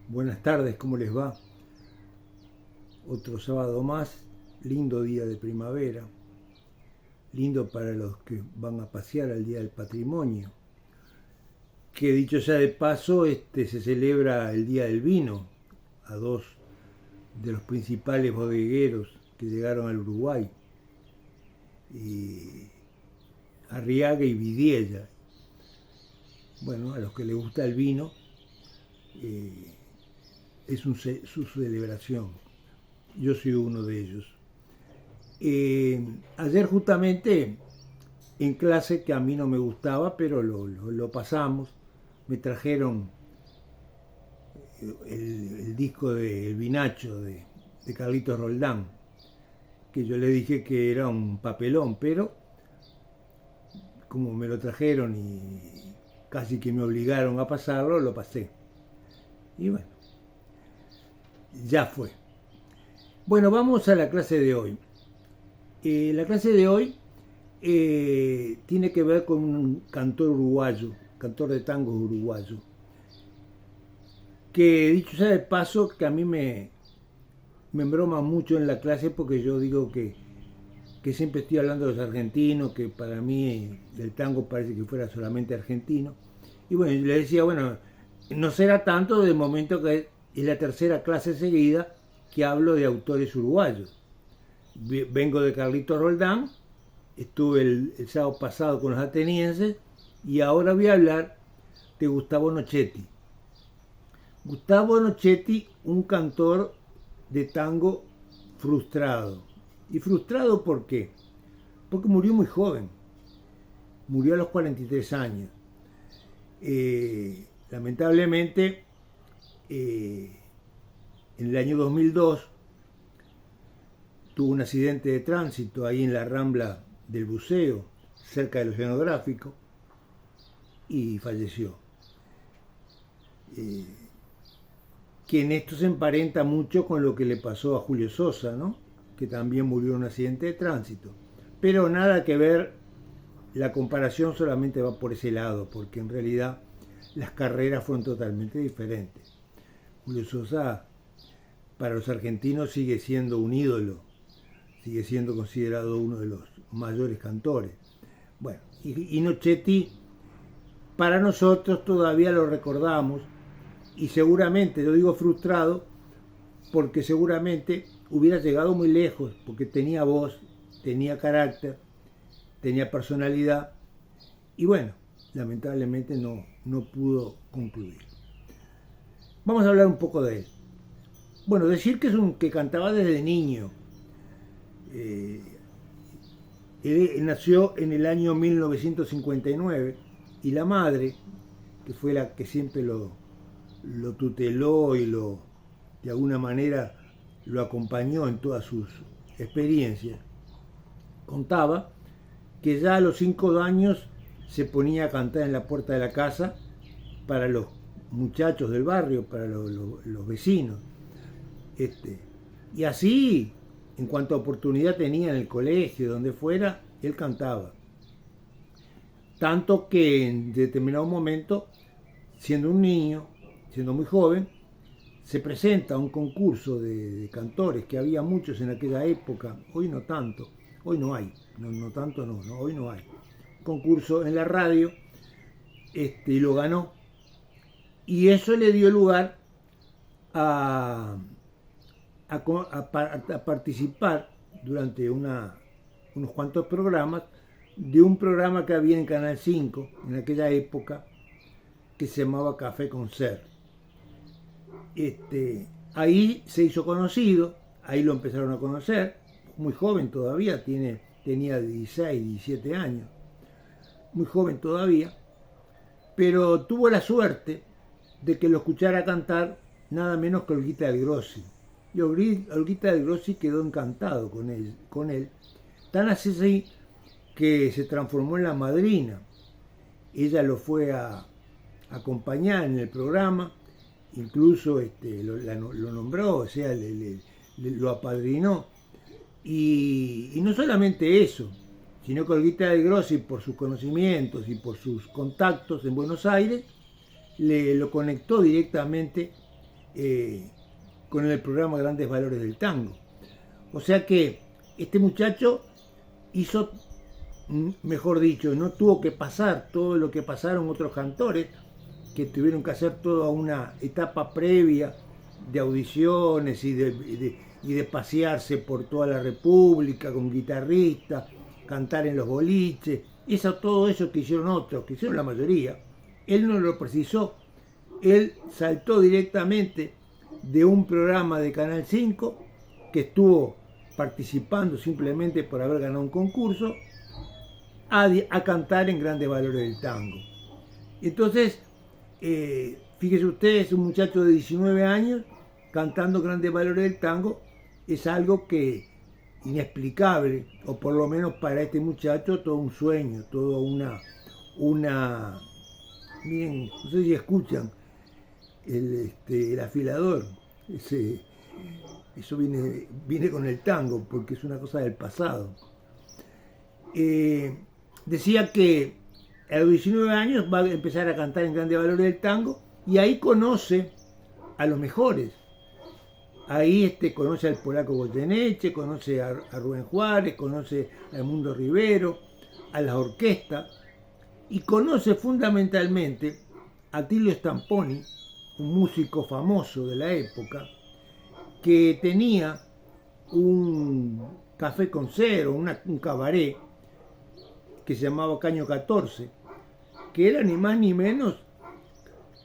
Buenas tardes, ¿cómo les va? Otro sábado más, lindo día de primavera, lindo para los que van a pasear al Día del Patrimonio, que dicho sea de paso, se celebra el Día del Vino, a dos de los principales bodegueros que llegaron al Uruguay, y Arriaga y Vidiella. Bueno, a los que les gusta el vino, es su celebración. Yo soy uno de ellos. Ayer justamente en clase, que a mí no me gustaba, pero lo pasamos, me trajeron el disco de El Vinacho de Carlitos Roldán, que yo le dije que era un papelón, pero como me lo trajeron y casi que me obligaron a pasarlo, lo pasé. Y bueno, ya fue. Bueno, vamos a la clase de hoy. La clase de hoy tiene que ver con un cantor uruguayo, cantor de tango uruguayo, que dicho sea de paso, que a mí me embroma mucho en la clase porque yo digo que siempre estoy hablando de los argentinos, que para mí el tango parece que fuera solamente argentino. Y bueno, le decía, bueno, no será tanto de momento que es la tercera clase seguida que hablo de autores uruguayos. Vengo de Carlitos Roldán, estuve el sábado pasado con los atenienses y ahora voy a hablar de Gustavo Nochetti. Gustavo Nochetti, un cantor de tango frustrado. ¿Y frustrado por qué? Porque murió muy joven, murió a los 43 años. Lamentablemente, en el año 2002 tuvo un accidente de tránsito ahí en la Rambla del Buceo, cerca del Oceanográfico, y falleció. Que en esto se emparenta mucho con lo que le pasó a Julio Sosa, ¿no? Que también murió en un accidente de tránsito. Pero nada que ver, la comparación solamente va por ese lado, porque en realidad las carreras fueron totalmente diferentes. Julio Sosa, para los argentinos, sigue siendo un ídolo, sigue siendo considerado uno de los mayores cantores. Bueno, y Nochetti, para nosotros todavía lo recordamos, y seguramente, lo digo frustrado, porque seguramente hubiera llegado muy lejos, porque tenía voz, tenía carácter, tenía personalidad, y bueno, lamentablemente no pudo concluir. Vamos a hablar un poco de él. Bueno, decir que que cantaba desde niño. Él nació en el año 1959 y la madre, que fue la que siempre lo tuteló y de alguna manera lo acompañó en todas sus experiencias, contaba que ya a los 5 años se ponía a cantar en la puerta de la casa para los muchachos del barrio, para los vecinos. Y así, en cuanto a oportunidad tenía en el colegio, donde fuera, él cantaba. Tanto que en determinado momento, siendo un niño, siendo muy joven, se presenta a un concurso de cantores, que había muchos en aquella época, hoy no tanto, hoy no hay, no tanto no, hoy no hay. Concurso en la radio, y lo ganó. Y eso le dio lugar a participar durante unos cuantos programas de un programa que había en Canal 5 en aquella época que se llamaba Café Concert. Ahí se hizo conocido, ahí lo empezaron a conocer, muy joven todavía, tenía 16, 17 años, muy joven todavía, pero tuvo la suerte de que lo escuchara cantar nada menos que Olguita del Grossi. Y Olguita del Grossi quedó encantado con él, tan así que se transformó en la madrina. Ella lo fue a acompañar en el programa, incluso lo nombró, o sea, lo apadrinó. Y no solamente eso, sino que Olguita del Grossi, por sus conocimientos y por sus contactos en Buenos Aires, lo conectó directamente con el programa Grandes Valores del Tango. O sea que este muchacho hizo, mejor dicho, no tuvo que pasar todo lo que pasaron otros cantores que tuvieron que hacer toda una etapa previa de audiciones y de pasearse por toda la República con guitarristas, cantar en los boliches, todo eso que hicieron otros, que hicieron la mayoría. Él no lo precisó, él saltó directamente de un programa de Canal 5 que estuvo participando simplemente por haber ganado un concurso a cantar en Grandes Valores del Tango. Entonces, fíjese ustedes, un muchacho de 19 años cantando Grandes Valores del Tango es algo que inexplicable, o por lo menos para este muchacho todo un sueño, todo una miren, no sé si escuchan el afilador, eso viene con el tango porque es una cosa del pasado. Decía que a los 19 años va a empezar a cantar en Grandes Valores del Tango y ahí conoce a los mejores. Ahí conoce al polaco Goyeneche, conoce a Rubén Juárez, conoce a Edmundo Rivero, a las orquestas y conoce fundamentalmente a Tilio Stamponi, un músico famoso de la época, que tenía un café con cero, un cabaret que se llamaba Caño 14, que era ni más ni menos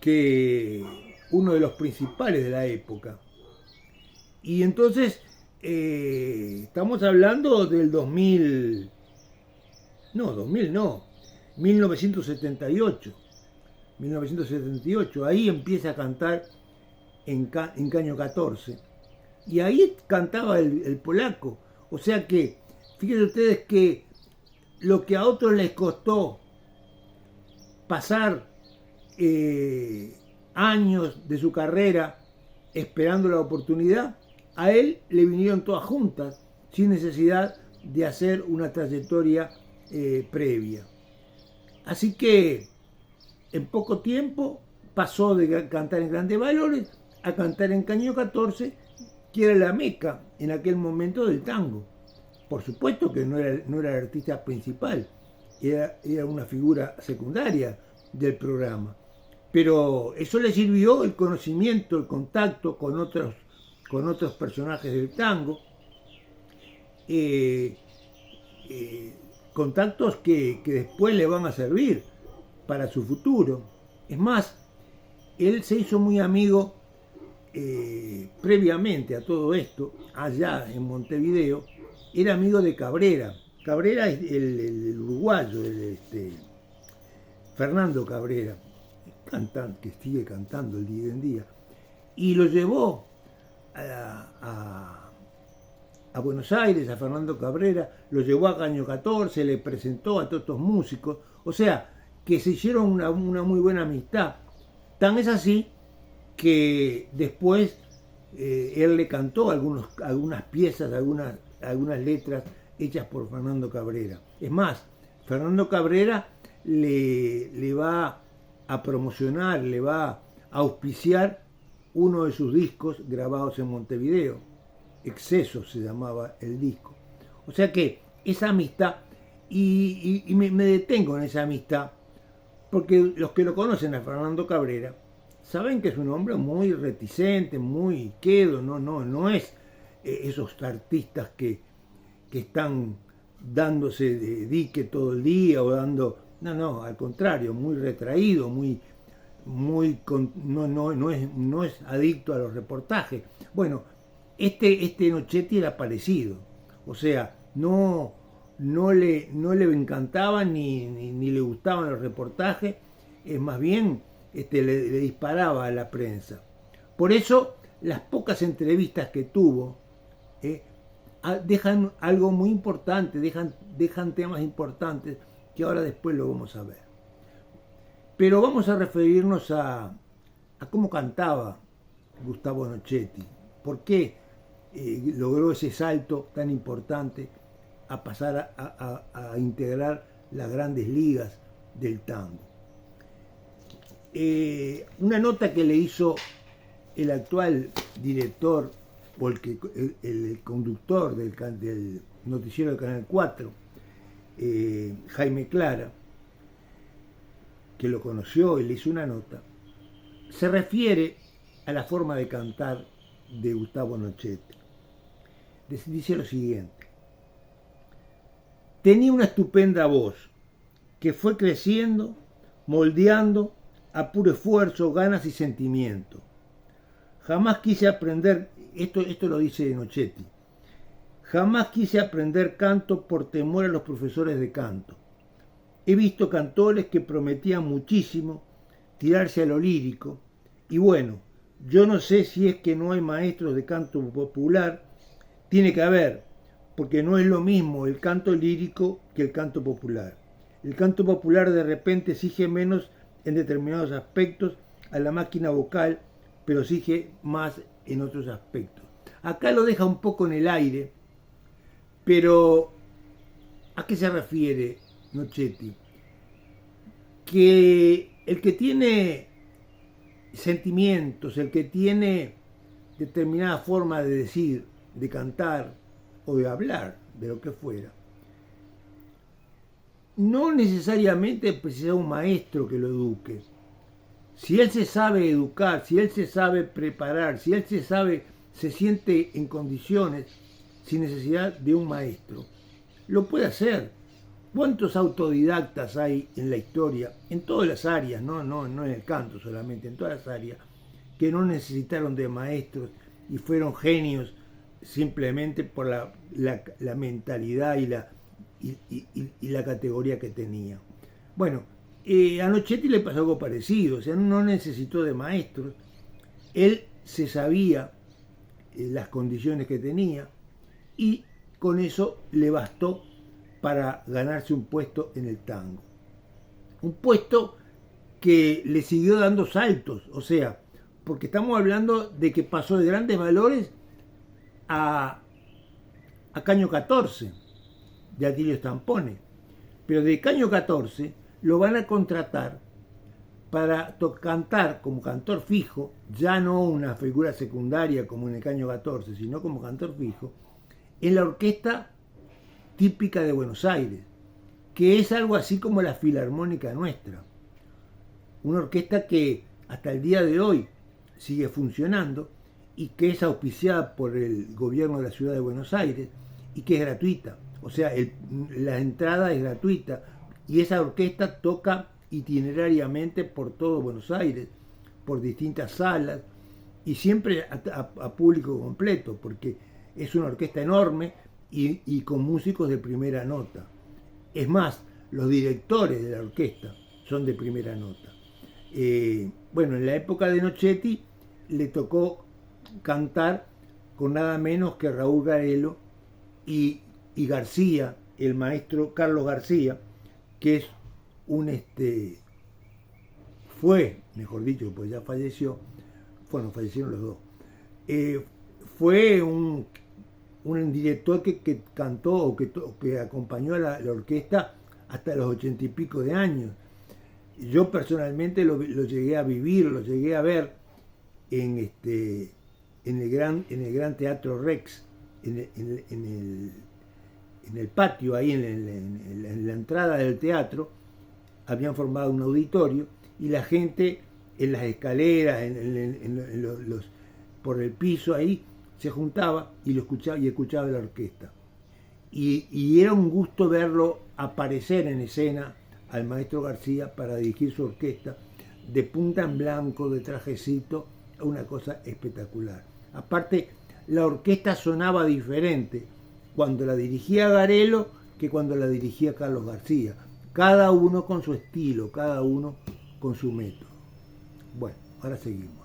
que uno de los principales de la época. Y entonces estamos hablando del 1978. 1978, ahí empieza a cantar en Caño 14. Y ahí cantaba el polaco. O sea que, fíjense ustedes que lo que a otros les costó pasar años de su carrera esperando la oportunidad, a él le vinieron todas juntas, sin necesidad de hacer una trayectoria previa. Así que en poco tiempo pasó de cantar en Grandes Valores a cantar en Caño 14, que era la meca en aquel momento del tango. Por supuesto que no era el artista principal, era una figura secundaria del programa. Pero eso le sirvió el conocimiento, el contacto con otros personajes del tango, contactos que después le van a servir para su futuro. Es más, él se hizo muy amigo previamente a todo esto, allá en Montevideo, era amigo de Cabrera. Cabrera es el uruguayo, Fernando Cabrera, cantante que sigue cantando el día en día, y lo llevó a Buenos Aires, a Fernando Cabrera, lo llevó a Caño 14, le presentó a todos estos músicos, o sea, que se hicieron una muy buena amistad. Tan es así que después él le cantó algunas piezas, algunas letras hechas por Fernando Cabrera. Es más, Fernando Cabrera le va a promocionar, le va a auspiciar uno de sus discos grabados en Montevideo. Exceso se llamaba el disco. O sea que esa amistad, y me detengo en esa amistad, porque los que lo conocen a Fernando Cabrera saben que es un hombre muy reticente, muy quedo, no es esos artistas que están dándose de dique todo el día o dando... No, al contrario, muy retraído, no es adicto a los reportajes. Bueno, este Nochetti era parecido, o sea, no le encantaban ni le gustaban los reportajes, es más bien le disparaba a la prensa. Por eso las pocas entrevistas que tuvo dejan algo muy importante, dejan temas importantes que ahora después lo vamos a ver. Pero vamos a referirnos a cómo cantaba Gustavo Nochetti, por qué logró ese salto tan importante a pasar a integrar las grandes ligas del tango. Una nota que le hizo el actual director o el conductor del noticiero del Canal 4, Jaime Clara, que lo conoció y le hizo una nota, se refiere a la forma de cantar de Gustavo Nochetti. Dice lo siguiente: tenía una estupenda voz que fue creciendo, moldeando a puro esfuerzo, ganas y sentimiento. Jamás quise aprender, esto lo dice Nochetti, jamás quise aprender canto por temor a los profesores de canto. He visto cantores que prometían muchísimo, tirarse a lo lírico, y bueno, yo no sé si es que no hay maestros de canto popular, tiene que haber, porque no es lo mismo el canto lírico que el canto popular. El canto popular de repente exige menos en determinados aspectos a la máquina vocal, pero exige más en otros aspectos. Acá lo deja un poco en el aire, pero ¿a qué se refiere Nochetti? Que el que tiene sentimientos, el que tiene determinada forma de decir, de cantar o de hablar, de lo que fuera, no necesariamente precisa un maestro que lo eduque. Si él se sabe educar, si él se sabe preparar, si él se siente en condiciones, sin necesidad de un maestro, lo puede hacer. ¿Cuántos autodidactas hay en la historia, en todas las áreas, no en el canto solamente, en todas las áreas, que no necesitaron de maestros y fueron genios simplemente por la mentalidad y la categoría que tenía? Bueno, a Nochetti le pasó algo parecido, o sea, no necesitó de maestros, él se sabía las condiciones que tenía y con eso le bastó para ganarse un puesto en el tango. Un puesto que le siguió dando saltos, o sea, porque estamos hablando de que pasó de Grandes Valores a Caño 14, de Atilio Stampone. Pero de Caño 14 lo van a contratar para cantar como cantor fijo, ya no una figura secundaria como en el Caño 14, sino como cantor fijo, en la orquesta típica de Buenos Aires, que es algo así como la Filarmónica nuestra. Una orquesta que hasta el día de hoy sigue funcionando y que es auspiciada por el gobierno de la ciudad de Buenos Aires y que es gratuita. O sea, la entrada es gratuita y esa orquesta toca itinerariamente por todo Buenos Aires, por distintas salas y siempre a público completo, porque es una orquesta enorme y con músicos de primera nota. Es más, los directores de la orquesta son de primera nota. Bueno, en la época de Nochetti le tocó cantar con nada menos que Raúl Garelo y García, el maestro Carlos García, que es fue, mejor dicho, pues ya falleció, bueno, fallecieron los dos, fue un director que cantó o que acompañó a la orquesta hasta los 80 y pico de años. Yo personalmente lo llegué a vivir, lo llegué a ver en el gran Teatro Rex, en el patio, ahí en la entrada del teatro, habían formado un auditorio y la gente en las escaleras, por el piso ahí, se juntaba y escuchaba la orquesta. Y era un gusto verlo aparecer en escena al maestro García para dirigir su orquesta, de punta en blanco, de trajecito, una cosa espectacular. Aparte, la orquesta sonaba diferente cuando la dirigía Garelo que cuando la dirigía Carlos García. Cada uno con su estilo, cada uno con su método. Bueno, ahora seguimos.